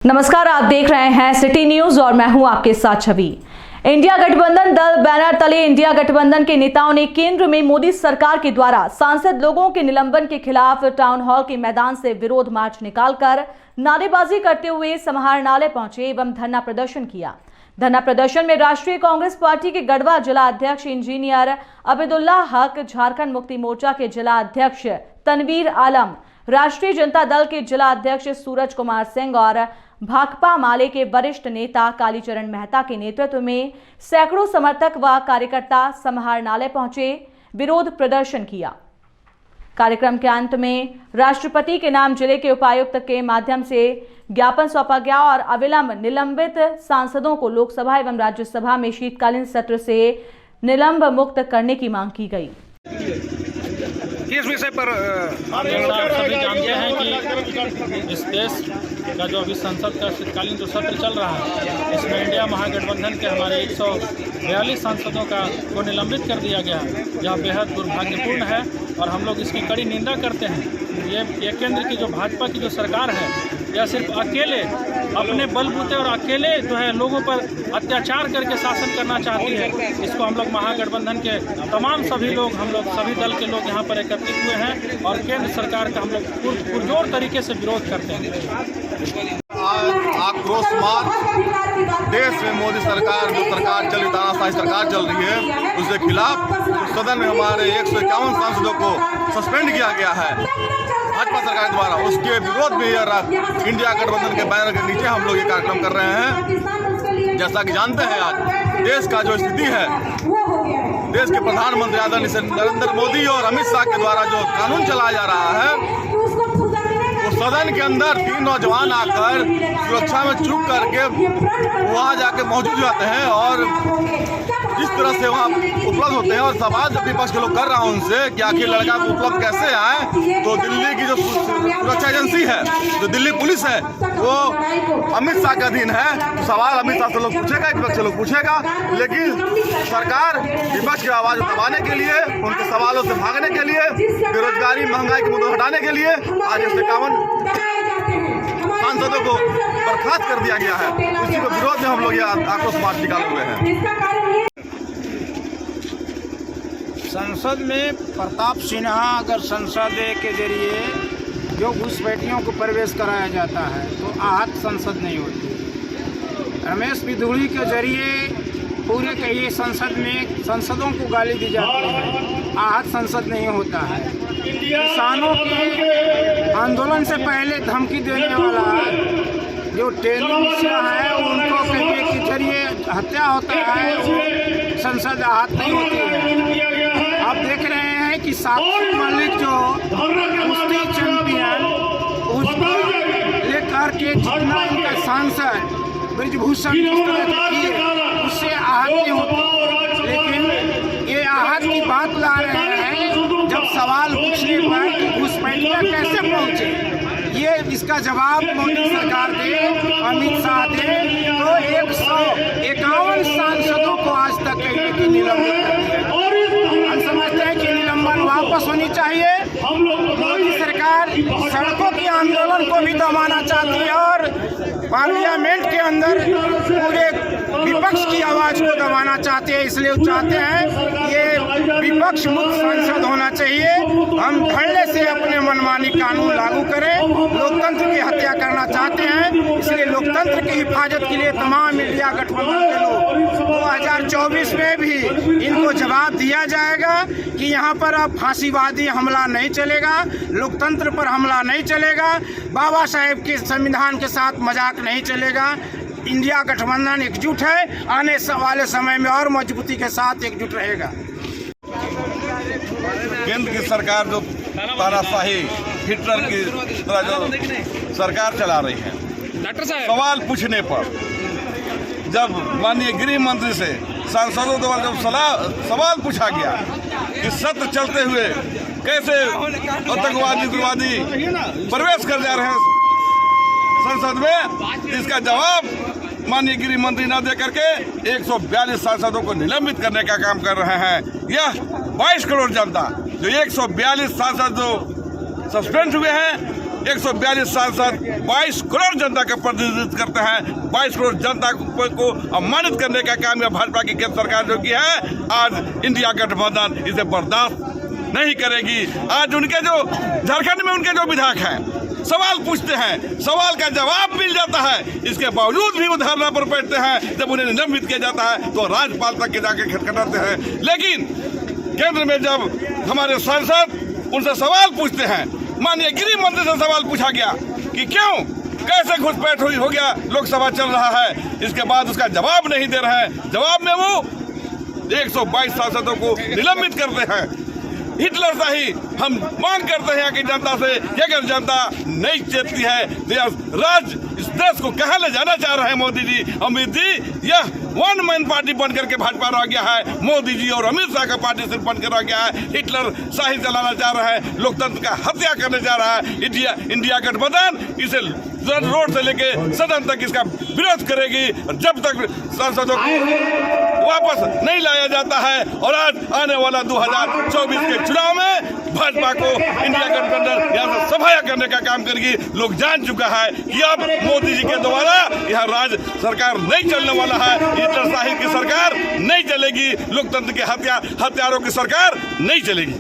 नमस्कार, आप देख रहे हैं सिटी न्यूज और मैं हूं आपके साथ छवि। इंडिया गठबंधन दल बैनर तले इंडिया गठबंधन के नेताओं ने केंद्र में मोदी सरकार के द्वारा सांसद लोगों के निलंबन के खिलाफ टाउन हॉल के मैदान से विरोध मार्च निकालकर नारेबाजी करते हुए समाहरणालय पहुंचे एवं धरना प्रदर्शन किया। धरना प्रदर्शन में राष्ट्रीय कांग्रेस पार्टी के गढ़वा जिला अध्यक्ष इंजीनियर अबिदुल्ला हक, झारखंड मुक्ति मोर्चा के जिला अध्यक्ष तनवीर आलम, राष्ट्रीय जनता दल के जिला अध्यक्ष सूरज कुमार सिंह और भाकपा माले के वरिष्ठ नेता कालीचरण मेहता के नेतृत्व में सैकड़ों समर्थक व कार्यकर्ता समाहरणालय पहुंचे, विरोध प्रदर्शन किया। कार्यक्रम के अंत में राष्ट्रपति के नाम जिले के उपायुक्त के माध्यम से ज्ञापन सौंपा गया और अविलंब निलंबित सांसदों को लोकसभा एवं राज्यसभा में शीतकालीन सत्र से निलंब मुक्त करने की मांग की गई। किस विषय पर आप सभी जानते हैं कि इस देश का जो अभी संसद का शीतकालीन जो सत्र चल रहा है, इसमें इंडिया महागठबंधन के हमारे 142 सांसदों को निलंबित कर दिया गया है। यह बेहद दुर्भाग्यपूर्ण है और हम लोग इसकी कड़ी निंदा करते हैं। ये केंद्र की जो भाजपा की जो सरकार है, यह सिर्फ अकेले अपने बलबूते और अकेले जो है लोगों पर अत्याचार करके शासन करना चाहती है। इसको हम लोग महागठबंधन के तमाम सभी लोग, हम लोग सभी दल के लोग यहाँ पर एकत्रित हुए हैं और केंद्र सरकार का हम लोग पुरजोर तरीके से विरोध करते हैं। आक्रोश मार्च देश में मोदी सरकार जो सरकार चल रही, तानाशाही सरकार चल रही है, उसके खिलाफ सदन में हमारे 151 सांसदों को सस्पेंड किया गया है भाजपा सरकार द्वारा। उसके विरोध में इंडिया गठबंधन के बैनर के नीचे हम लोग ये कार्यक्रम कर रहे हैं। जैसा कि जानते हैं, आज देश का जो स्थिति है, देश के प्रधानमंत्री आदरणीय नरेंद्र मोदी और अमित शाह के द्वारा जो कानून चलाया जा रहा है, तो सदन के अंदर 3 नौजवान आकर सुरक्षा में चूक करके वहाँ जाके मौजूद जाते हैं और जिस तरह से वहाँ उपलब्ध होते हैं और सवाल जब विपक्ष के लोग कर रहा हूँ उनसे कि आखिर लड़का को उपलब्ध कैसे आए, तो दिल्ली की जो सुरक्षा एजेंसी है, जो दिल्ली पुलिस है, वो अमित शाह के अधीन है। तो सवाल अमित शाह से लोग पूछेगा, विपक्ष से लोग पूछेगा, लेकिन सरकार विपक्ष की आवाज दबाने के लिए, उनके सवालों से भागने के लिए, बेरोजगारी महंगाई के मुद्दे हटाने के लिए आज 51 सांसदों को बर्खास्त कर दिया गया है। उसी के विरोध में हम लोग ये आक्रोश मार्च निकाले हुए हैं। संसद में प्रताप सिन्हा अगर संसद के जरिए जो घुसपैठियों को प्रवेश कराया जाता है तो आहत संसद नहीं होती। रमेश बिधूड़ी के जरिए पूरे कई संसद में सांसदों को गाली दी जाती है, आहत संसद नहीं होता है। किसानों के आंदोलन से पहले धमकी देने वाला जो ट्रेनिंग है उनको कहने के जरिए हत्या होता है, वो संसद आहत नहीं होती है। आप देख रहे हैं कि साक्षी मलिक जो कुश्ती चैंपियन, उसको लेकर के जितना इनका सांसद ब्रिजभूषण उससे आहत नहीं होती, लेकिन ये आहत की बात ला रहे हैं। जब सवाल पूछने पर कि घुसपैठिया कैसे पहुंचे, ये इसका जवाब मोदी सरकार दे, अमित शाह दे, तो 151 सांसदों को आज तक निलंबित कर दिया। हम समझते हैं कि निलंबन वापस होनी चाहिए। मोदी सरकार सड़कों के आंदोलन को भी दबाना चाहती है और पार्लियामेंट के अंदर पूरे विपक्ष की आवाज को दबाना चाहते हैं। इसलिए चाहते हैं ये विपक्ष मुक्त संसद होना चाहिए। हम धड़ल्ले से अपने मनमानी कानून लागू करें, लोकतंत्र की हत्या करना चाहते हैं। इसलिए लोकतंत्र की हिफाजत के लिए तमाम इंडिया गठबंधन के लोग 2024 में भी इनको जवाब दिया जाएगा कि यहाँ पर अब फांसीवादी हमला नहीं चलेगा, लोकतंत्र पर हमला नहीं चलेगा, बाबा साहेब के संविधान के साथ मजाक नहीं चलेगा। इंडिया गठबंधन एकजुट है, आने वाले समय में और मजबूती के साथ एकजुट रहेगा। केंद्र की सरकार जो तानाशाही हिटलर की तरह जो सरकार चला रही है, सवाल पूछने पर जब माननीय गृह मंत्री से सांसदों द्वारा जब सवाल पूछा गया कि सत्र चलते हुए कैसे आतंकवादी उग्रवादी प्रवेश कर जा रहे हैं संसद में, इसका जवाब माननीय गृह मंत्री न दे करके 142 सांसदों को निलंबित करने का काम कर रहे हैं। यह 22 करोड़ जनता, जो 142 सांसद जो सस्पेंड हुए हैं, 142 सांसद 22 करोड़ जनता का प्रतिनिधित्व करते हैं। 22 करोड़ जनता को अपमानित करने का काम यह भाजपा की केंद्र सरकार जो की है, आज इंडिया गठबंधन इसे बर्दाश्त नहीं करेगी। आज उनके जो झारखंड में उनके जो विधायक हैं सवाल पूछते हैं, सवाल का जवाब मिल जाता है, इसके बावजूद भी वो धरना पर बैठते हैं। जब उन्हें निलंबित किया जाता है तो राज्यपाल तक के जाके खटखटाते हैं। लेकिन केंद्र में जब हमारे सांसद उनसे सवाल पूछते हैं, माननीय गृह मंत्री से सवाल पूछा गया कि क्यों, कैसे घुसपैठ हो गया, लोकसभा चल रहा है, इसके बाद उसका जवाब नहीं दे रहे हैं। जवाब में वो 122 सांसदों को निलंबित करते हैं। हिटलर शाही हम मांग करते हैं कि जनता से, कि अगर जनता नहीं चेतती है तो राज्य इस देश को कहाँ ले जाना चाह रहे हैं मोदी जी, अमित जी? यह वन मैन पार्टी बन करके भाजपा रह गया है। मोदी जी और अमित शाह का पार्टी सिर्फ बनकर रह गया है। हिटलर शाही चलाना चाह रहा है, लोकतंत्र का हत्या करने जा रहा है। इंडिया गठबंधन इसे रोड से लेके सदन तक इसका विरोध करेगी। जब तक सांसदों को वापस नहीं लाया जाता है और आज आने वाला 2024 के चुनाव में भाजपा को इंडिया गठबंधन यहाँ से सफाया करने का काम करेगी। लोग जान चुका है कि अब मोदी जी के द्वारा यह राज्य सरकार नहीं चलने वाला है। हिटलर शाही की सरकार नहीं चलेगी, लोकतंत्र के हत्यारों की सरकार नहीं चलेगी।